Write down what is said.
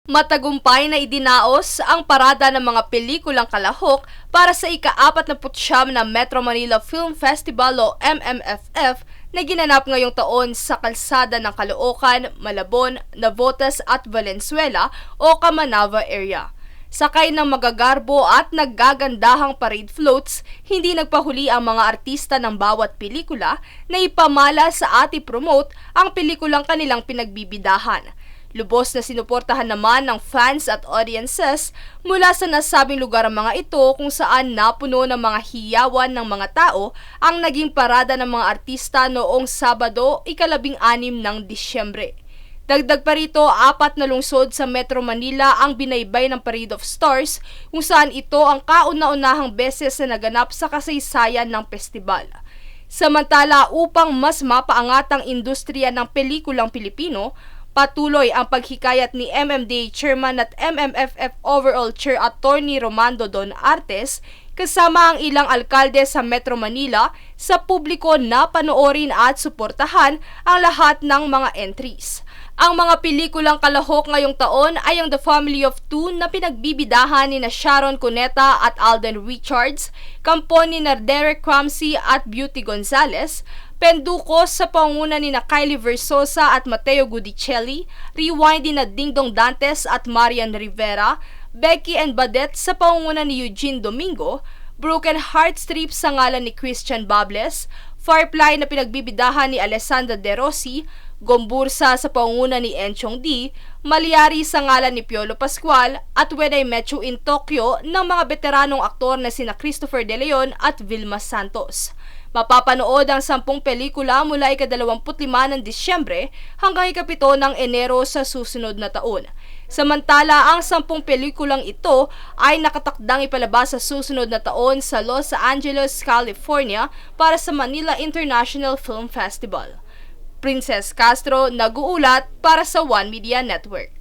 Matagumpay na idinaos ang parada ng mga pelikulang kalahok para sa ika-49 na Metro Manila Film Festival o MMFF na ginanap ngayong taon sa kalsada ng Caloocan, Malabon, Navotas at Valenzuela o Kamanava area. Sakay ng magagarbo at naggagandahang parade floats, hindi nagpahuli ang mga artista ng bawat pelikula na ipamala sa at i-promote ang pelikulang kanilang pinagbibidahan. Lubos na sinuportahan naman ng fans at audiences mula sa nasabing lugar ang mga ito kung saan napuno ng mga hiyawan ng mga tao ang naging parada ng mga artista noong Sabado, 16 ng Disyembre. Dagdag pa rito, 4 na lungsod sa Metro Manila ang binaybay ng Parade of Stars kung saan ito ang kauna-unahang beses na naganap sa kasaysayan ng festival. Samantala, upang mas mapaangat ang industriya ng pelikulang Pilipino, patuloy ang paghikayat ni MMDA Chairman at MMFF Overall Chair Attorney Romando Don Artes kasama ang ilang alkalde sa Metro Manila sa publiko na panoorin at suportahan ang lahat ng mga entries. Ang mga pelikulang kalahok ngayong taon ay ang The Family of Two na pinagbibidahan ni Sharon Cuneta at Alden Richards, kampo ni Derek Ramsey at Beauty Gonzalez, Penduko sa pangunguna ni Kylie Versosa at Mateo Gudicelli, Rewind ni Dingdong Dantes at Marian Rivera, Becky and Badet sa pangunguna ni Eugene Domingo, Broken Heart Strip sa ngalan ni Christian Bables, Firefly na pinagbibidahan ni Alessandra De Rossi, Gombursa sa pangunguna ni Enchong D, Malyari sa ngalan ni Piolo Pascual at When I Met You in Tokyo ng mga veteranong aktor na sina Christopher De Leon at Vilma Santos. Mapapanood ang 10 pelikula mula ika-25 ng Disyembre hanggang ika-7 ng Enero sa susunod na taon. Samantala, ang 10 pelikulang ito ay nakatakdang ipalabas sa susunod na taon sa Los Angeles, California para sa Manila International Film Festival. Princess Castro, nag-uulat para sa One Media Network.